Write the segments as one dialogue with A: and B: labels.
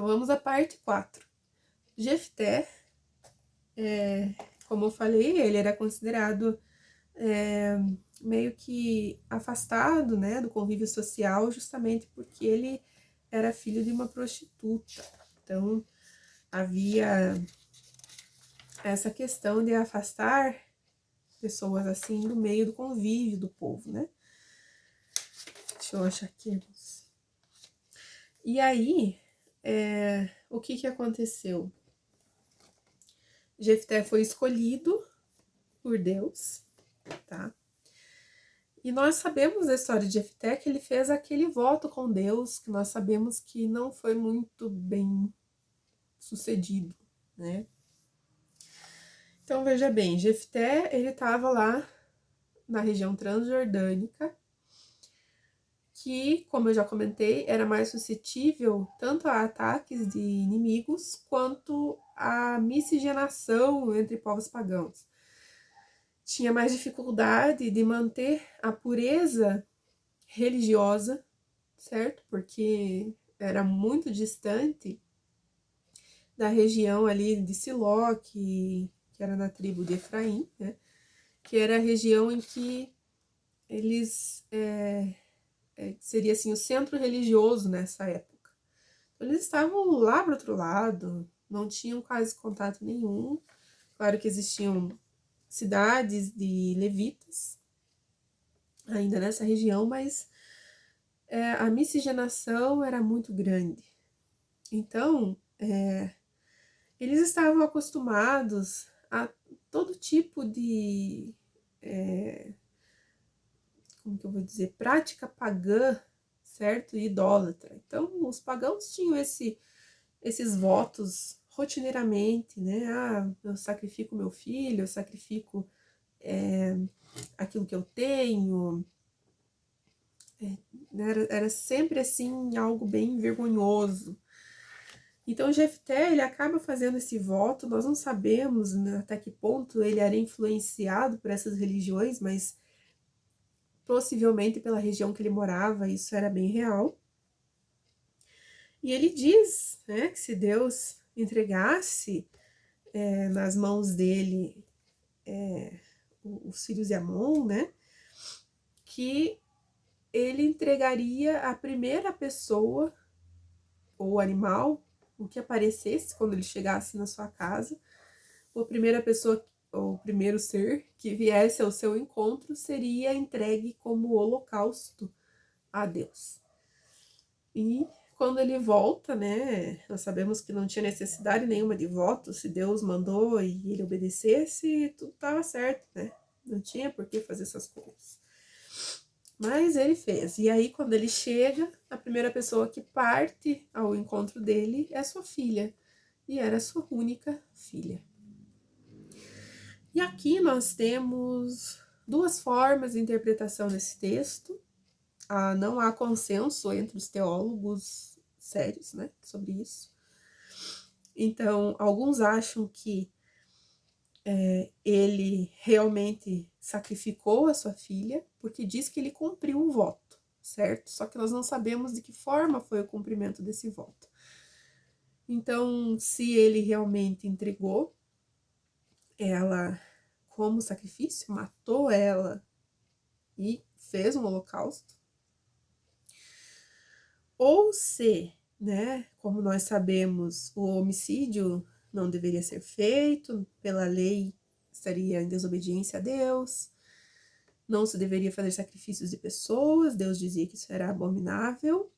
A: Então, vamos à parte 4. Jefté, como eu falei, ele era considerado meio que afastado, né, do convívio social, justamente porque ele era filho de uma prostituta. Então, havia essa questão de afastar pessoas assim do meio do convívio do povo, né? Deixa eu achar aqui. E aí, o que aconteceu? Jefté foi escolhido por Deus, tá? E nós sabemos da história de Jefté que ele fez aquele voto com Deus, que nós sabemos que não foi muito bem sucedido, né? Então, veja bem, Jefté, ele estava lá na região transjordânica, que, como eu já comentei, era mais suscetível tanto a ataques de inimigos quanto a miscigenação entre povos pagãos. Tinha mais dificuldade de manter a pureza religiosa, certo? Porque era muito distante da região ali de Siló, que era na tribo de Efraim, né? Que era a região em que eles seria assim o centro religioso nessa época. Então, eles estavam lá para outro lado, não tinham quase contato nenhum. Claro que existiam cidades de levitas ainda nessa região, mas a miscigenação era muito grande. Então, eles estavam acostumados a todo tipo de, como que eu vou dizer, prática pagã, certo? E idólatra. Então, os pagãos tinham esses votos rotineiramente, né? Ah, eu sacrifico meu filho, eu sacrifico aquilo que eu tenho. Era sempre assim, algo bem vergonhoso. Então, Jefté, ele acaba fazendo esse voto, nós não sabemos, né, até que ponto ele era influenciado por essas religiões, mas possivelmente pela região que ele morava, isso era bem real. E ele diz, né, que se Deus entregasse nas mãos dele os filhos de Amon, né, que ele entregaria a primeira pessoa ou animal, o que aparecesse quando ele chegasse na sua casa, a primeira pessoa ou o primeiro ser que viesse ao seu encontro seria entregue como holocausto a Deus. E quando ele volta, né, nós sabemos que não tinha necessidade nenhuma de voto, se Deus mandou e ele obedecesse, tudo estava certo, né? Não tinha por que fazer essas coisas. Mas ele fez. E aí, quando ele chega, a primeira pessoa que parte ao encontro dele é sua filha. E era sua única filha. E aqui nós temos duas formas de interpretação desse texto. Não há consenso entre os teólogos sérios, né, sobre isso. Então, alguns acham que ele realmente sacrificou a sua filha, porque diz que ele cumpriu um voto, certo? Só que nós não sabemos de que forma foi o cumprimento desse voto. Então, se ele realmente entregou ela como sacrifício, matou ela e fez um holocausto, ou se, né, como nós sabemos, o homicídio não deveria ser feito, pela lei estaria em desobediência a Deus, não se deveria fazer sacrifícios de pessoas, Deus dizia que isso era abominável.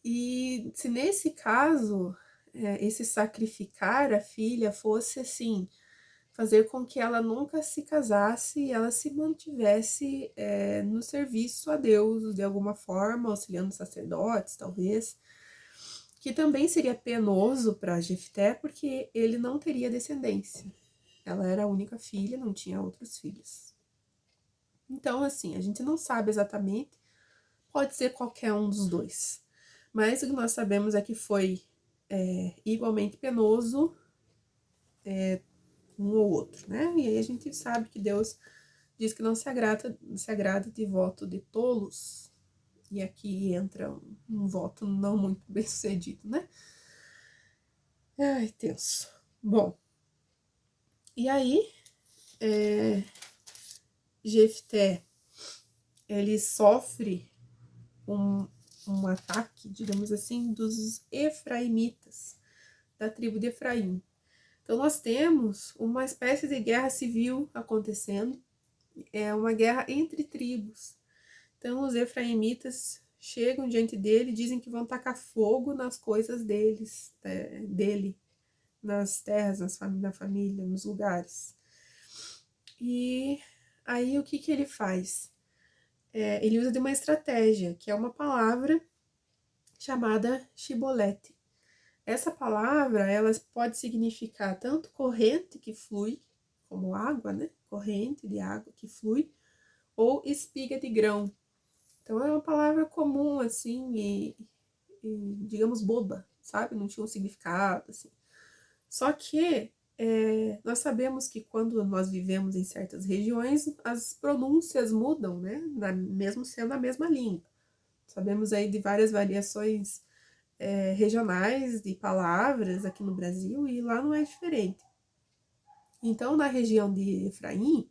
A: E se nesse caso, esse sacrificar a filha fosse assim, fazer com que ela nunca se casasse e ela se mantivesse no serviço a Deus de alguma forma, auxiliando sacerdotes, talvez, que também seria penoso para Jefté, porque ele não teria descendência. Ela era a única filha, não tinha outros filhos. Então, assim, a gente não sabe exatamente, pode ser qualquer um dos dois. Mas o que nós sabemos é que foi igualmente penoso um ou outro, né? E aí a gente sabe que Deus diz que não se agrada de voto de tolos. E aqui entra um voto não muito bem sucedido, né? Ai, tenso. Bom, e aí, Jefté, ele sofre um ataque, digamos assim, dos efraimitas, da tribo de Efraim. Então, nós temos uma espécie de guerra civil acontecendo, é uma guerra entre tribos. Então, os efraimitas chegam diante dele e dizem que vão tacar fogo nas coisas dele, nas terras, na família, nos lugares. E aí, o que ele faz? Ele usa de uma estratégia, que é uma palavra chamada shibolete. Essa palavra, ela pode significar tanto corrente que flui, como água, né? Corrente de água que flui, ou espiga de grão. Então, é uma palavra comum, assim, e digamos, boba, sabe? Não tinha um significado, assim. Só que nós sabemos que quando nós vivemos em certas regiões, as pronúncias mudam, né? Mesmo sendo a mesma língua. Sabemos aí de várias variações regionais de palavras aqui no Brasil e lá não é diferente. Então, na região de Efraim,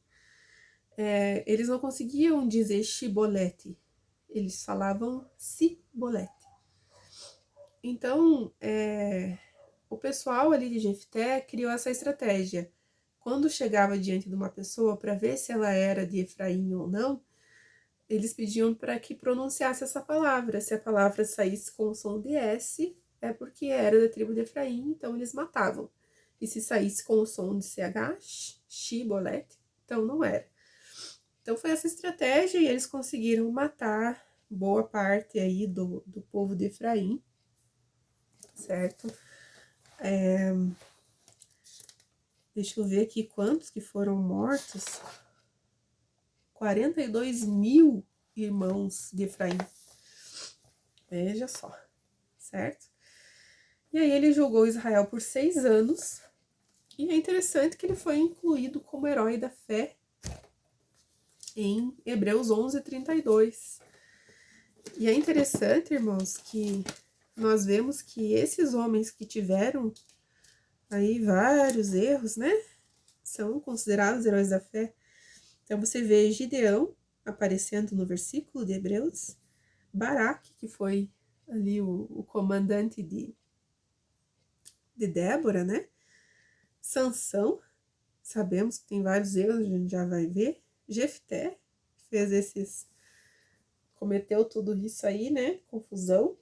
A: eles não conseguiam dizer chibolete, eles falavam cibolete. Então, o pessoal ali de Jefté criou essa estratégia. Quando chegava diante de uma pessoa para ver se ela era de Efraim ou não, eles pediam para que pronunciasse essa palavra. Se a palavra saísse com o som de S, é porque era da tribo de Efraim, então eles matavam. E se saísse com o som de CH, Shibolete, então não era. Então foi essa estratégia e eles conseguiram matar boa parte aí do povo de Efraim, certo? Deixa eu ver aqui quantos que foram mortos. 42 mil irmãos de Efraim. Veja só, certo? E aí ele julgou Israel por 6 anos. E é interessante que ele foi incluído como herói da fé em Hebreus 11:32. E é interessante, irmãos, que nós vemos que esses homens que tiveram aí vários erros, né? São considerados heróis da fé. Então você vê Gideão aparecendo no versículo de Hebreus, Baraque, que foi ali o comandante de Débora, né? Sansão, sabemos que tem vários erros, a gente já vai ver. Jefté, que cometeu tudo isso aí, né? Confusão.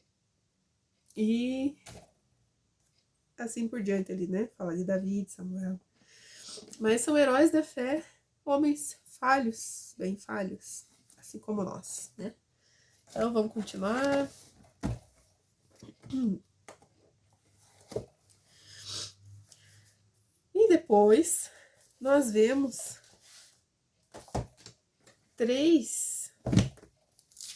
A: E assim por diante ali, né? Fala de Davi, de Samuel. Mas são heróis da fé, homens falhos, bem falhos, assim como nós, né? Então vamos continuar. E depois nós vemos 3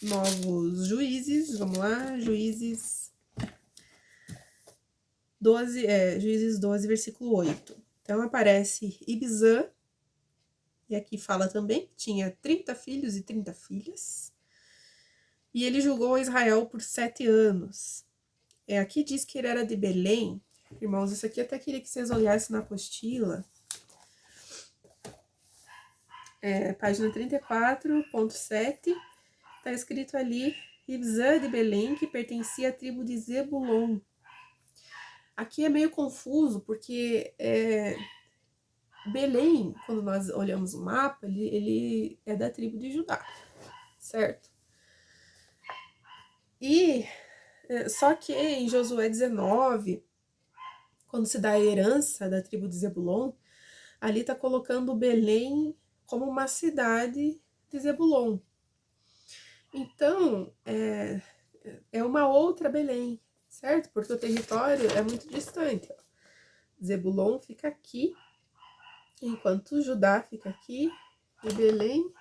A: novos juízes, vamos lá, Juízes 12, versículo 8. Então aparece Ibzã, e aqui fala também que tinha 30 filhos e 30 filhas, e ele julgou Israel por 7 anos. Aqui diz que ele era de Belém. Irmãos, isso aqui eu até queria que vocês olhassem na apostila. Página 34.7, tá escrito ali, Ibzã de Belém, que pertencia à tribo de Zebulon. Aqui é meio confuso, porque Belém, quando nós olhamos o mapa, ele é da tribo de Judá, certo? E só que em Josué 19, quando se dá a herança da tribo de Zebulon, ali está colocando Belém como uma cidade de Zebulon. Então, é uma outra Belém, certo? Porque o território é muito distante. Ó. Zebulon fica aqui, enquanto Judá fica aqui, e Belém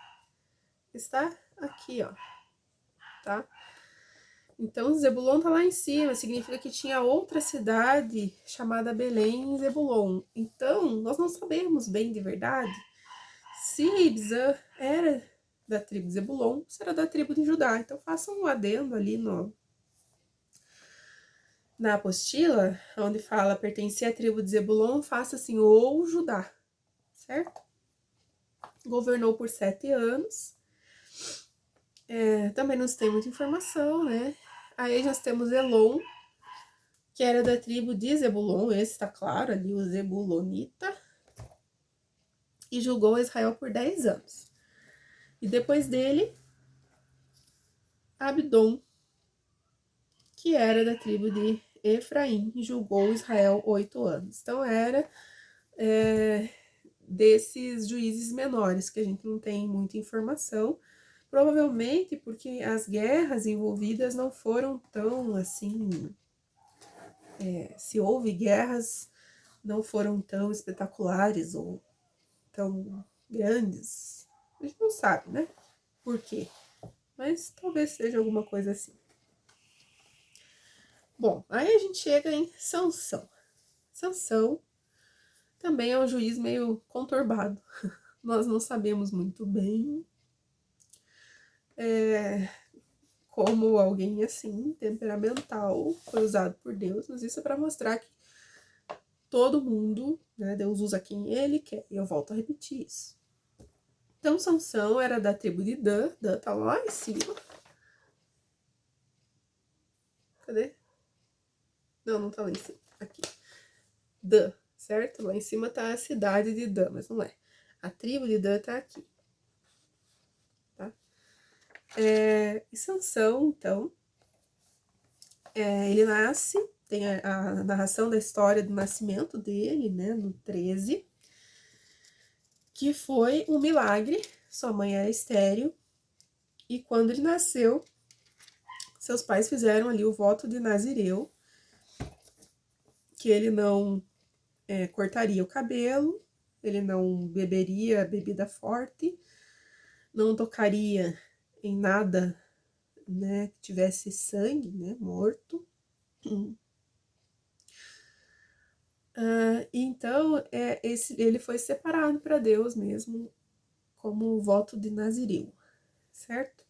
A: está aqui, ó, tá? Então, Zebulon tá lá em cima, significa que tinha outra cidade chamada Belém em Zebulon. Então, nós não sabemos bem de verdade se Ibzã era da tribo de Zebulon, será da tribo de Judá. Então, façam um adendo ali na apostila, onde fala pertencer à tribo de Zebulon, faça assim, ou Judá, certo? Governou por 7 anos. Também não se tem muita informação, né? Aí nós temos Elon, que era da tribo de Zebulon, esse tá claro ali, o Zebulonita, e julgou Israel por 10 anos. E depois dele, Abdon, que era da tribo de Efraim, e julgou Israel 8 anos. Então era desses juízes menores, que a gente não tem muita informação, provavelmente porque as guerras envolvidas não foram tão assim, se houve guerras, não foram tão espetaculares ou tão grandes. A gente não sabe, né? Por quê? Mas talvez seja alguma coisa assim. Bom, aí a gente chega em Sansão. Sansão também é um juiz meio conturbado. Nós não sabemos muito bem como alguém assim, temperamental, foi usado por Deus, mas isso é para mostrar que todo mundo, né, Deus usa quem ele quer, e eu volto a repetir isso. Então, Sansão era da tribo de Dan, Dan tá lá em cima. Cadê? Não tá lá em cima, aqui. Dan, certo? Lá em cima tá a cidade de Dan, mas não é. A tribo de Dan tá aqui. Tá? E Sansão, então, ele nasce, tem a narração da história do nascimento dele, né, no 13, que foi um milagre. Sua mãe era estéril, e quando ele nasceu, seus pais fizeram ali o voto de Nazireu, que ele não cortaria o cabelo, ele não beberia bebida forte, não tocaria em nada, né, que tivesse sangue, né, morto. Então, ele foi separado para Deus mesmo, como o voto de Nazireu, certo?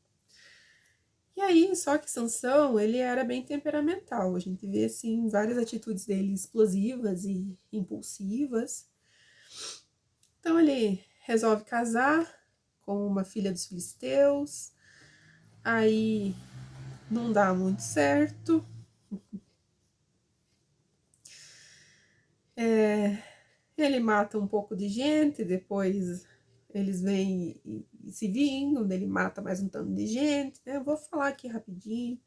A: E aí, só que Sansão, ele era bem temperamental, a gente vê, assim, várias atitudes dele explosivas e impulsivas. Então, ele resolve casar com uma filha dos filisteus, aí não dá muito certo. Ele mata um pouco de gente, depois eles vêm e se vingam, ele mata mais um tanto de gente, né? Eu vou falar aqui rapidinho.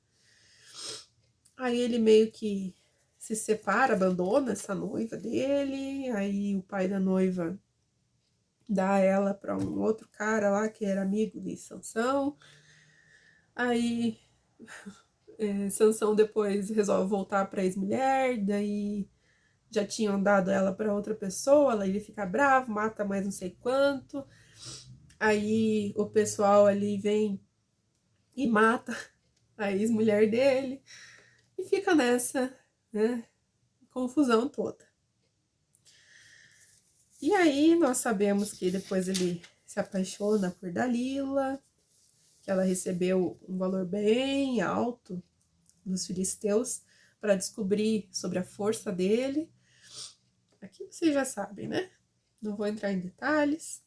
A: Aí ele meio que se separa, abandona essa noiva dele, aí o pai da noiva dá ela para um outro cara lá que era amigo de Sansão. Aí Sansão depois resolve voltar para ex-mulher, daí já tinham dado ela para outra pessoa, ele fica bravo, mata mais não sei quanto. Aí o pessoal ali vem e mata a ex-mulher dele e fica nessa, né, confusão toda. E aí nós sabemos que depois ele se apaixona por Dalila, que ela recebeu um valor bem alto dos filisteus para descobrir sobre a força dele. Aqui vocês já sabem, né? Não vou entrar em detalhes.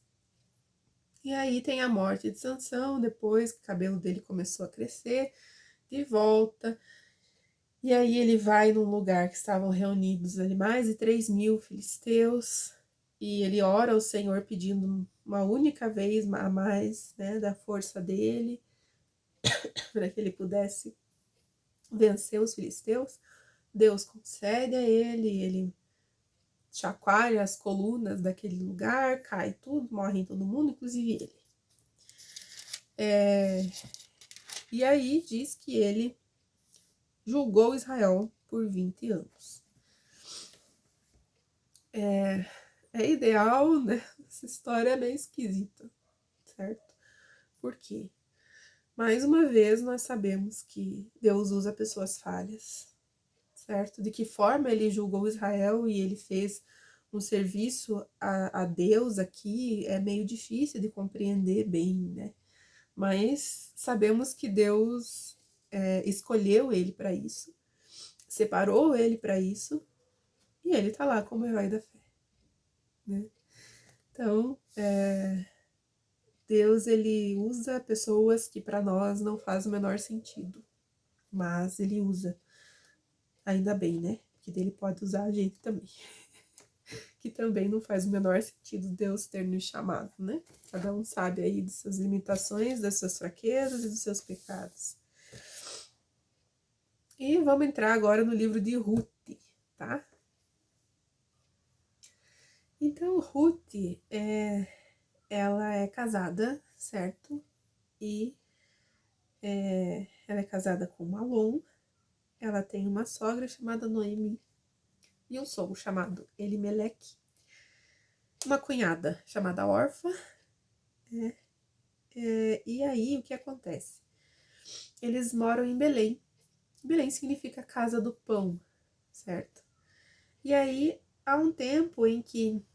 A: E aí tem a morte de Sansão, depois que o cabelo dele começou a crescer de volta. E aí ele vai num lugar que estavam reunidos ali mais de 3.000 filisteus, e ele ora ao Senhor pedindo uma única vez a mais, né, da força dele, para que ele pudesse vencer os filisteus. Deus concede a ele chacoalha as colunas daquele lugar, cai tudo, morre todo mundo, inclusive ele. E aí diz que ele julgou Israel por 20 anos. É ideal, né? Essa história é meio esquisita, certo? Por quê? Mais uma vez, nós sabemos que Deus usa pessoas falhas, certo? De que forma ele julgou Israel e ele fez um serviço a Deus aqui é meio difícil de compreender bem, né? Mas sabemos que Deus escolheu ele para isso, separou ele para isso, e ele tá lá como herói da fé, né? Então, Deus, ele usa pessoas que para nós não faz o menor sentido, mas ele usa, ainda bem, né? Que dele pode usar a gente também. Que também não faz o menor sentido Deus ter nos chamado, né? Cada um sabe aí de suas limitações, das suas fraquezas e dos seus pecados. E vamos entrar agora no livro de Ruth, tá? Então, Ruth, ela é casada, certo? E ela é casada com Malom. Ela tem uma sogra chamada Noemi e um sogro chamado Elimeleque, uma cunhada chamada Orfa. E aí, o que acontece? Eles moram em Belém. Belém significa casa do pão, certo? E aí, há um tempo em que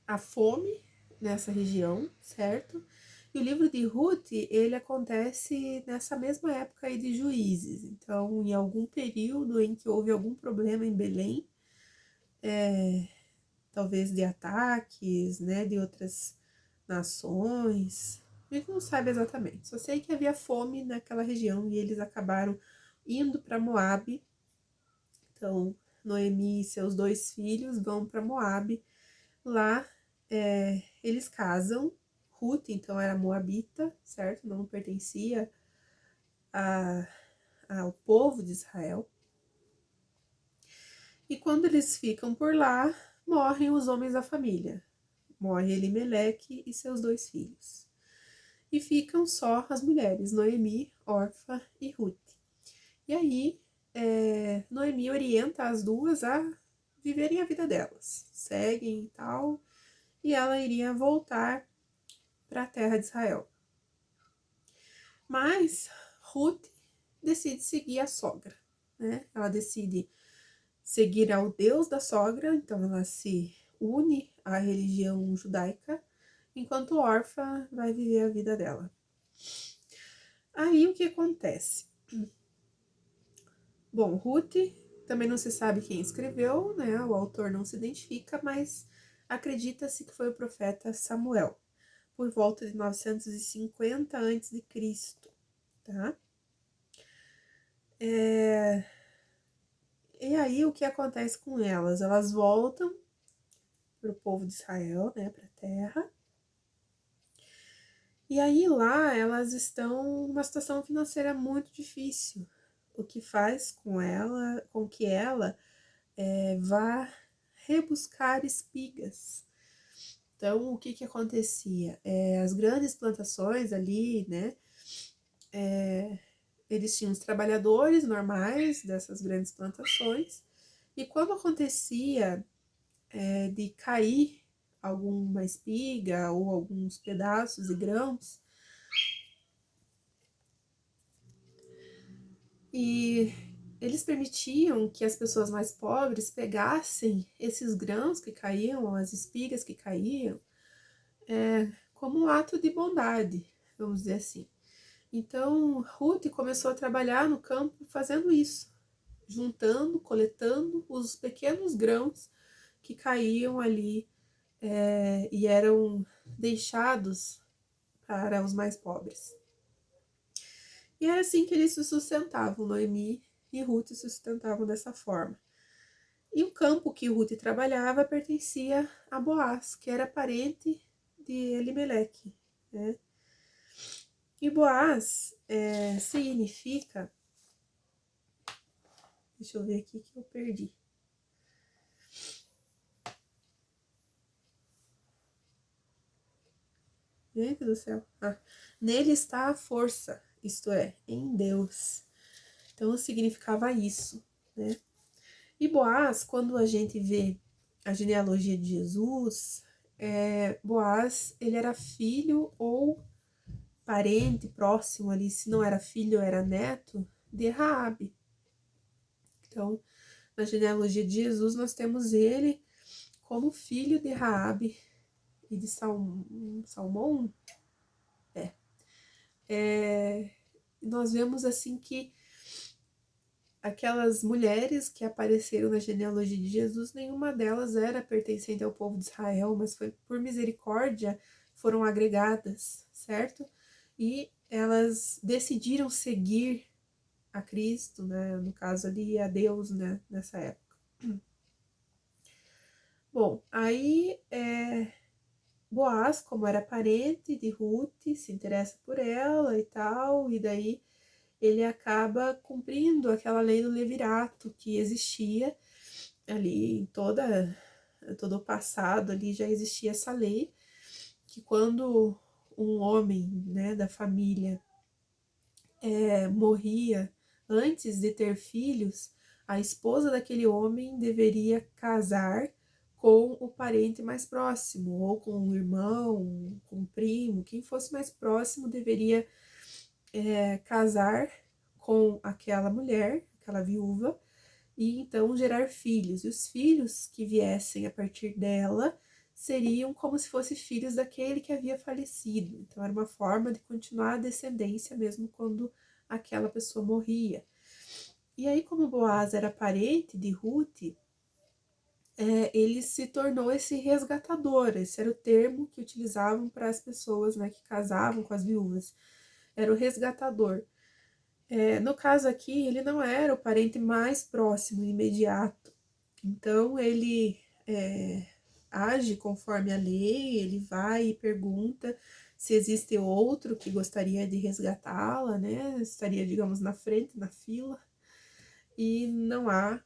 A: há fome nessa região, certo? E o livro de Ruth, ele acontece nessa mesma época aí de Juízes. Então, em algum período em que houve algum problema em Belém, talvez de ataques, né, de outras nações. A gente não sabe exatamente. Só sei que havia fome naquela região e eles acabaram indo para Moabe. Então, Noemi e seus 2 filhos vão para Moabe. Lá, eles casam. Ruth, então, era moabita, certo? Não pertencia ao povo de Israel. E quando eles ficam por lá, morrem os homens da família. Morre Elimeleque e seus 2 filhos. E ficam só as mulheres, Noemi, Orfa e Ruth. E aí, Noemi orienta as duas a viverem a vida delas, seguem e tal, e ela iria voltar para a terra de Israel. Mas Ruth decide seguir a sogra, né? Ela decide seguir ao Deus da sogra, então ela se une à religião judaica, enquanto Orfa vai viver a vida dela. Aí o que acontece? Bom, Ruth também não se sabe quem escreveu, né? O autor não se identifica, mas acredita-se que foi o profeta Samuel, por volta de 950 a.C., tá? E aí o que acontece com elas? Elas voltam para o povo de Israel, né? Para a terra. E aí lá elas estão numa situação financeira muito difícil, o que faz com que ela vá rebuscar espigas. Então, o que que acontecia? As grandes plantações ali, né, eles tinham os trabalhadores normais dessas grandes plantações, e quando acontecia de cair alguma espiga ou alguns pedaços e grãos, e eles permitiam que as pessoas mais pobres pegassem esses grãos que caíam, as espigas que caíam, como um ato de bondade, vamos dizer assim. Então, Ruth começou a trabalhar no campo fazendo isso, juntando, coletando os pequenos grãos que caíam ali e eram deixados para os mais pobres. E era assim que eles se sustentavam, Noemi e Ruth se sustentavam dessa forma. E o campo que Ruth trabalhava pertencia a Boaz, que era parente de Elimeleque, né? E Boaz significa... Deixa eu ver aqui que eu perdi. Gente do céu. Nele está a força, isto é, em Deus. Então significava isso, né? E Boaz, quando a gente vê a genealogia de Jesus, Boaz, ele era filho ou parente próximo ali, se não era filho, era neto, de Raabe. Então, na genealogia de Jesus, nós temos ele como filho de Raabe e de Salmão. nós vemos assim que aquelas mulheres que apareceram na genealogia de Jesus, nenhuma delas era pertencente ao povo de Israel, mas foi por misericórdia foram agregadas, certo? E elas decidiram seguir a Cristo, né? No caso ali, a Deus, né? Nessa época. Bom, aí Boaz, como era parente de Ruth, se interessa por ela e tal, e daí ele acaba cumprindo aquela lei do levirato que existia ali em todo o passado, ali já existia essa lei, que quando um homem, né, da família morria antes de ter filhos, a esposa daquele homem deveria casar com o parente mais próximo, ou com um irmão, com um primo, quem fosse mais próximo deveria casar com aquela mulher, aquela viúva, e então gerar filhos. E os filhos que viessem a partir dela seriam como se fossem filhos daquele que havia falecido. Então era uma forma de continuar a descendência mesmo quando aquela pessoa morria. E aí, como Boaz era parente de Ruth, ele se tornou esse resgatador. Esse era o termo que utilizavam para as pessoas, né, que casavam com as viúvas. Era o resgatador. No caso aqui, ele não era o parente mais próximo, imediato. Então, ele age conforme a lei, ele vai e pergunta se existe outro que gostaria de resgatá-la, né? Estaria, digamos, na frente, na fila, e não há.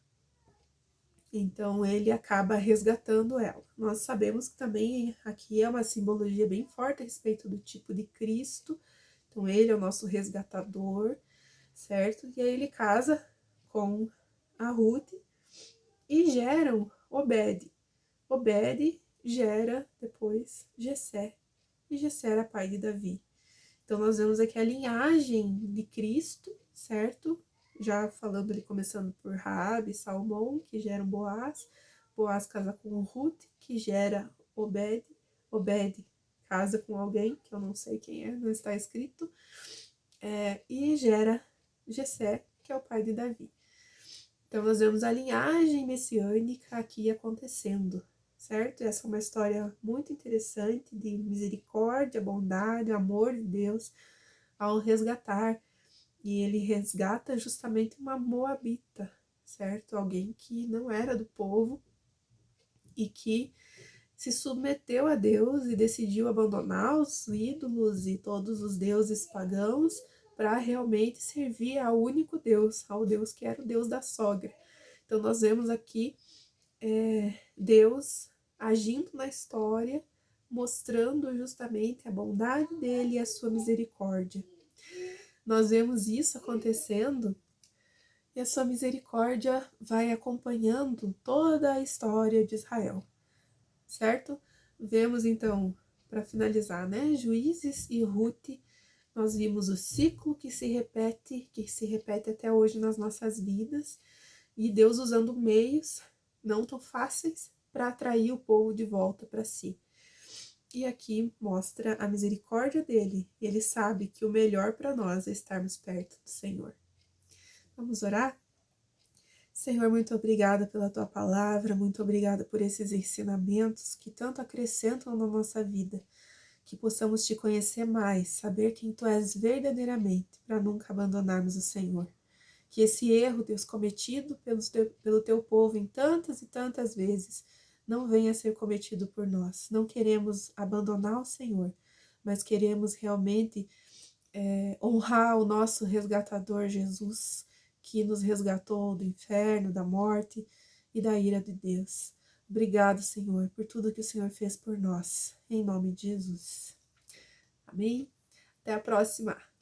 A: Então, ele acaba resgatando ela. Nós sabemos que também aqui é uma simbologia bem forte a respeito do tipo de Cristo. Então, ele é o nosso resgatador, certo? E aí ele casa com a Ruth e geram Obed. Obed gera depois Jessé, e Jessé era pai de Davi. Então nós vemos aqui a linhagem de Cristo, certo? Já falando ali, começando por Raabe e Salmão, que geram Boaz. Boaz casa com Ruth, que gera Obed. Obed casa com alguém, que eu não sei quem é, não está escrito, e gera Jessé, que é o pai de Davi. Então nós vemos a linhagem messiânica aqui acontecendo, certo? Essa é uma história muito interessante de misericórdia, bondade, amor de Deus ao resgatar. E ele resgata justamente uma moabita, certo? Alguém que não era do povo e que se submeteu a Deus e decidiu abandonar os ídolos e todos os deuses pagãos para realmente servir ao único Deus, ao Deus que era o Deus da sogra. Então nós vemos aqui Deus agindo na história, mostrando justamente a bondade dele e a sua misericórdia. Nós vemos isso acontecendo e a sua misericórdia vai acompanhando toda a história de Israel, certo? Vemos então, para finalizar, né, Juízes e Ruth, nós vimos o ciclo que se repete até hoje nas nossas vidas, e Deus usando meios não tão fáceis para atrair o povo de volta para si. E aqui mostra a misericórdia dele. Ele sabe que o melhor para nós é estarmos perto do Senhor. Vamos orar? Senhor, muito obrigada pela tua palavra, muito obrigada por esses ensinamentos que tanto acrescentam na nossa vida, que possamos te conhecer mais, saber quem tu és verdadeiramente, para nunca abandonarmos o Senhor. Que esse erro, Deus, cometido pelo teu povo em tantas e tantas vezes, não venha a ser cometido por nós. Não queremos abandonar o Senhor, mas queremos realmente honrar o nosso resgatador Jesus, que nos resgatou do inferno, da morte e da ira de Deus. Obrigado, Senhor, por tudo que o Senhor fez por nós. Em nome de Jesus. Amém? Até a próxima!